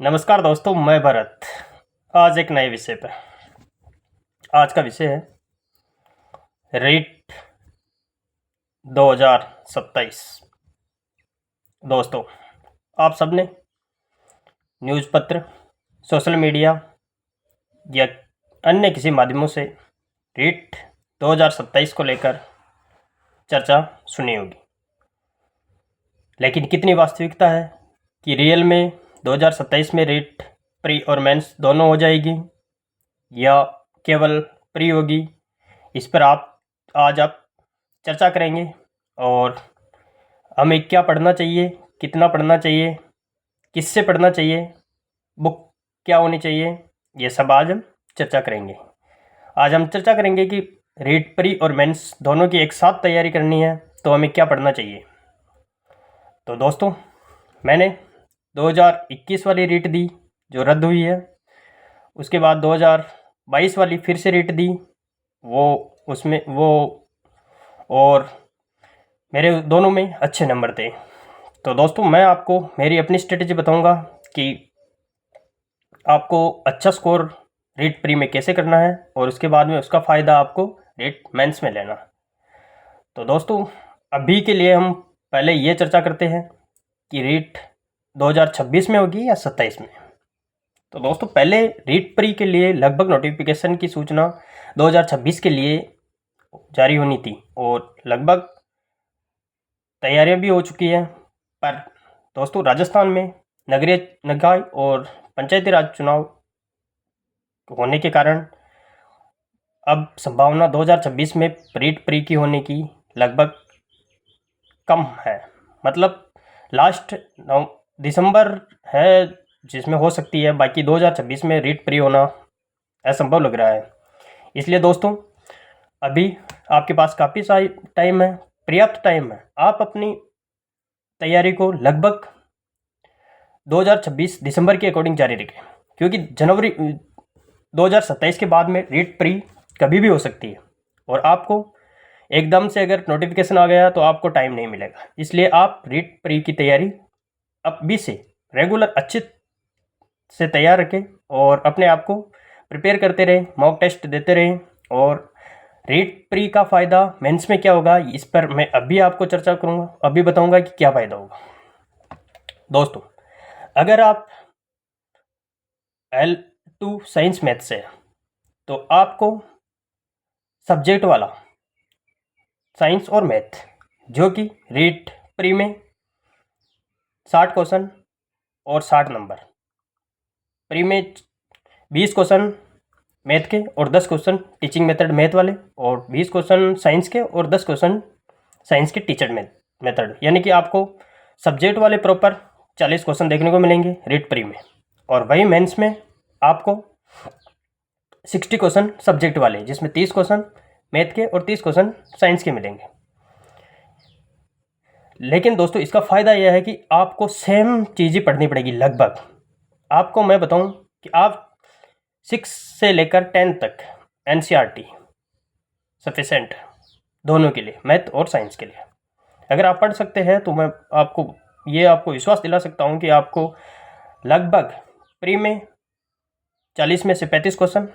नमस्कार दोस्तों, मैं भरत। आज एक नए विषय पर। आज का विषय है रीट 2027। दोस्तों, आप सबने न्यूज़ पत्र, सोशल मीडिया या अन्य किसी माध्यमों से रीट 2027 को लेकर चर्चा सुनी होगी। लेकिन कितनी वास्तविकता है कि रियल में 2027 में रीट प्री और मेंस दोनों हो जाएगी या केवल प्री होगी? इस पर आज आप चर्चा करेंगे और हमें क्या पढ़ना चाहिए, कितना पढ़ना चाहिए, किससे पढ़ना चाहिए, बुक क्या होनी चाहिए, ये सब आज हम चर्चा करेंगे। आज हम चर्चा करेंगे कि रीट प्री और मेंस दोनों की एक साथ तैयारी करनी है तो हमें क्या पढ़ना चाहिए। तो दोस्तों, मैंने 2021 वाली रीट दी जो रद्द हुई है, उसके बाद 2022 वाली फिर से रीट दी और मेरे दोनों में अच्छे नंबर थे। तो दोस्तों, मैं आपको मेरी अपनी स्ट्रेटेजी बताऊंगा कि आपको अच्छा स्कोर रीट प्री में कैसे करना है और उसके बाद में उसका फ़ायदा आपको रीट मेंस में लेना। तो दोस्तों, अभी के लिए हम पहले ये चर्चा करते हैं कि रीट 2026 में होगी या 27 में। तो दोस्तों, पहले रीट प्री के लिए लगभग नोटिफिकेशन की सूचना 2026 के लिए जारी होनी थी और लगभग तैयारियां भी हो चुकी हैं। पर दोस्तों, राजस्थान में नगरीय निकाय और पंचायती राज चुनाव होने के कारण अब संभावना 2026 में रीट प्री की होने की लगभग कम है। मतलब लास्ट दिसंबर है जिसमें हो सकती है, बाकी 2026 में रीट प्री होना असंभव लग रहा है। इसलिए दोस्तों, अभी आपके पास काफ़ी सारी टाइम है, पर्याप्त टाइम है। आप अपनी तैयारी को लगभग 2026 दिसंबर के अकॉर्डिंग जारी रखें, क्योंकि जनवरी 2027 के बाद में रीट प्री कभी भी हो सकती है और आपको एकदम से अगर नोटिफिकेशन आ गया तो आपको टाइम नहीं मिलेगा। इसलिए आप रीट प्री की तैयारी अभी से रेगुलर अच्छे से तैयार रखें और अपने आप को प्रिपेयर करते रहें, मॉक टेस्ट देते रहें। और रीट प्री का फ़ायदा मेंस में क्या होगा, इस पर मैं अभी आपको चर्चा करूँगा, अभी बताऊँगा कि क्या फ़ायदा होगा। दोस्तों, अगर आप L2 साइंस मैथ से तो आपको सब्जेक्ट वाला साइंस और मैथ जो कि रीट प्री में 60 क्वेश्चन और 60 नंबर, प्री में 20 क्वेश्चन मैथ के और 10 क्वेश्चन टीचिंग मेथड मैथ वाले और 20 क्वेश्चन साइंस के और 10 क्वेश्चन साइंस के टीचर मेथड, यानी कि आपको सब्जेक्ट वाले प्रॉपर 40 क्वेश्चन देखने को मिलेंगे रीट प्री में। और वही मेंस में आपको 60 क्वेश्चन सब्जेक्ट वाले, जिसमें 30 क्वेश्चन मैथ के और 30 क्वेश्चन साइंस के मिलेंगे। लेकिन दोस्तों, इसका फ़ायदा यह है कि आपको सेम चीज़ ही पढ़नी पड़ेगी लगभग। आपको मैं बताऊं कि आप 6 से लेकर 10 तक NCERT सफिशेंट दोनों के लिए, मैथ और साइंस के लिए। अगर आप पढ़ सकते हैं तो मैं आपको विश्वास दिला सकता हूं कि आपको लगभग प्री में 40 में से 35 क्वेश्चन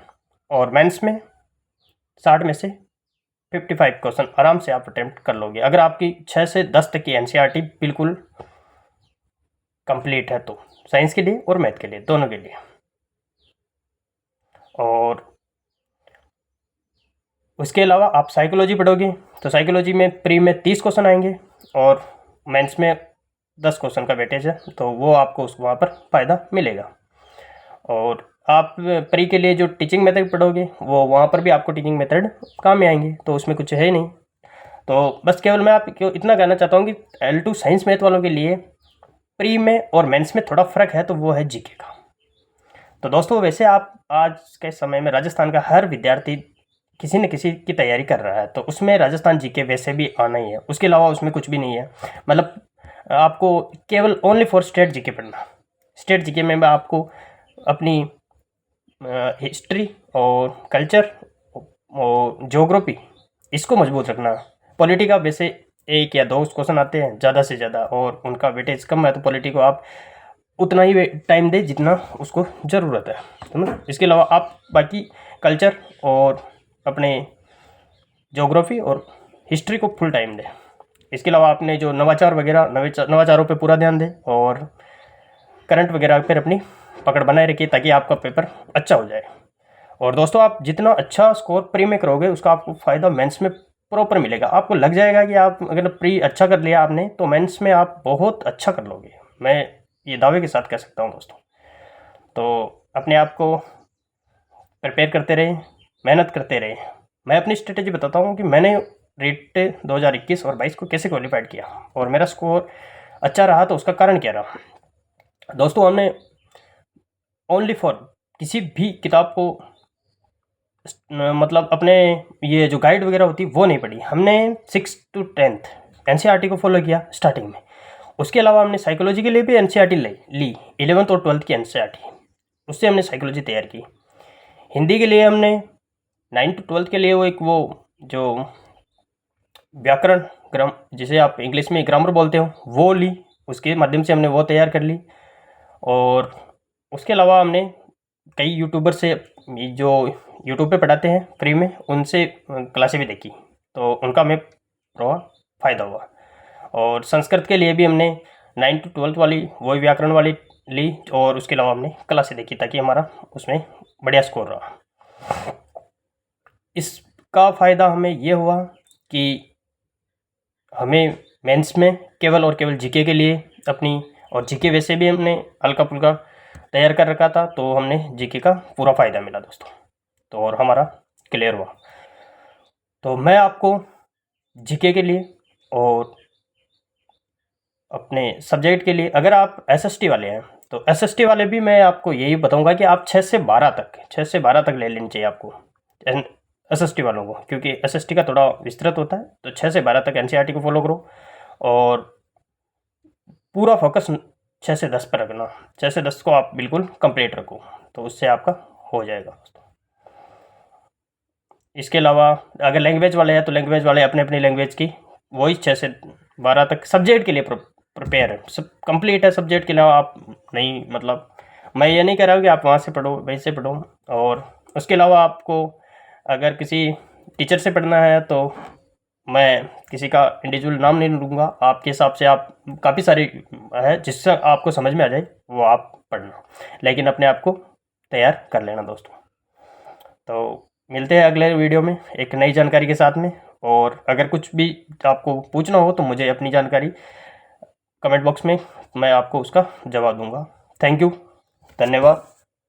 और मेंस में 60 में से 55 क्वेश्चन आराम से आप अटेम्प्ट कर लोगे, अगर आपकी 6 से 10 तक की NCERT बिल्कुल कंप्लीट है तो, साइंस के लिए और मैथ के लिए, दोनों के लिए। और उसके अलावा आप साइकोलॉजी पढ़ोगे तो साइकोलॉजी में प्री में 30 क्वेश्चन आएंगे और मेंस में 10 क्वेश्चन का वेटेज है, तो वो आपको वहाँ पर फ़ायदा मिलेगा। और आप प्री के लिए जो टीचिंग मेथड पढ़ोगे वो वहाँ पर भी आपको टीचिंग मेथड काम में आएंगे, तो उसमें कुछ है ही नहीं। तो बस केवल मैं आपको इतना कहना चाहता हूँ कि L2 साइंस मैथ वालों के लिए प्री में और मेंस में थोड़ा फ़र्क है, तो वो है जीके का। तो दोस्तों, वैसे आप आज के समय में राजस्थान का हर विद्यार्थी किसी न किसी की तैयारी कर रहा है, तो उसमें राजस्थान जीके वैसे भी आना ही है, उसके अलावा उसमें कुछ भी नहीं है। मतलब आपको केवल ओनली फॉर स्टेट जीके पढ़ना। स्टेट जीके में आपको अपनी हिस्ट्री और कल्चर और ज्योग्राफी इसको मजबूत रखना। पॉलिटी का वैसे 1 या 2 क्वेश्चन आते हैं ज़्यादा से ज़्यादा और उनका वेटेज कम है, तो पॉलिटी को आप उतना ही टाइम दे जितना उसको ज़रूरत है, समझ। इसके अलावा आप बाकी कल्चर और अपने ज्योग्राफी और हिस्ट्री को फुल टाइम दें। इसके अलावा आपने जो नवाचार वगैरह नवाचारों पे पूरा ध्यान दें और करंट वगैरह पर अपनी पकड़ बनाए रखिए ताकि आपका पेपर अच्छा हो जाए। और दोस्तों, आप जितना अच्छा स्कोर प्री में करोगे उसका आपको फ़ायदा मेंस में प्रॉपर मिलेगा। आपको लग जाएगा कि आप अगर प्री अच्छा कर लिया आपने तो मेंस में आप बहुत अच्छा कर लोगे, मैं ये दावे के साथ कह सकता हूँ दोस्तों। तो अपने आप को प्रिपेयर करते रहें, मेहनत करते रहें। मैं अपनी स्ट्रेटेजी बताता हूँ कि मैंने रीट 2021 और 22 को कैसे क्वालिफाइड किया और मेरा स्कोर अच्छा रहा, तो उसका कारण क्या रहा। दोस्तों, हमने ओनली फॉर किसी भी किताब को मतलब अपने ये जो गाइड वगैरह होती है वो नहीं पढ़ी, हमने 6 to 10th एनसीईआरटी को फॉलो किया स्टार्टिंग में। उसके अलावा हमने साइकोलॉजी के लिए भी एनसीईआरटी ली 11th और 12th की एनसीईआरटी, उससे हमने साइकोलॉजी तैयार की। हिंदी के लिए हमने 9 to 12th के लिए वो जो व्याकरण जिसे आप इंग्लिश में ग्रामर बोलते हो वो ली, उसके माध्यम से हमने वो तैयार कर ली। और उसके अलावा हमने कई यूट्यूबर से जो यूट्यूब पे पढ़ाते हैं फ्री में उनसे क्लासें भी देखी, तो उनका हमें फ़ायदा हुआ। और संस्कृत के लिए भी हमने 9 to 12th वाली वही व्याकरण वाली ली और उसके अलावा हमने क्लासें देखी ताकि हमारा उसमें बढ़िया स्कोर रहा। इसका फ़ायदा हमें ये हुआ कि हमें मेंस में केवल और केवल जीके के लिए अपनी, और जीके वैसे भी हमने हल्का फुल्का तैयार कर रखा था, तो हमने जीके का पूरा फ़ायदा मिला दोस्तों, तो और हमारा क्लियर हुआ। तो मैं आपको जीके के लिए और अपने सब्जेक्ट के लिए, अगर आप एसएसटी वाले हैं तो एसएसटी वाले भी मैं आपको यही बताऊंगा कि आप 6 से 12 तक ले लेनी चाहिए आपको एसएसटी वालों को, क्योंकि एसएसटी का थोड़ा विस्तृत होता है। तो 6 से 12 तक एनसीईआरटी को फॉलो करो और पूरा फोकस 6 से 10 पर रखना। 6 से 10 को आप बिल्कुल कंप्लीट रखो, तो उससे आपका हो जाएगा। इसके अलावा अगर लैंग्वेज वाले हैं तो लैंग्वेज वाले अपने अपनी लैंग्वेज की वही 6 से 12 तक सब्जेक्ट के लिए प्रिपेयर है, सब कंप्लीट है। सब्जेक्ट के अलावा आप नहीं, मतलब मैं ये नहीं कह रहा हूँ कि आप वहाँ से पढ़ो वहीं से पढ़ो। और उसके अलावा आपको अगर किसी टीचर से पढ़ना है तो मैं किसी का इंडिविजुअल नाम नहीं लूँगा, आपके हिसाब से आप काफ़ी सारी है जिससे आपको समझ में आ जाए वो आप पढ़ना, लेकिन अपने आप को तैयार कर लेना दोस्तों। तो मिलते हैं अगले वीडियो में एक नई जानकारी के साथ में। और अगर कुछ भी आपको पूछना हो तो मुझे अपनी जानकारी कमेंट बॉक्स में मैं आपको उसका जवाब दूंगा। थैंक यू, धन्यवाद।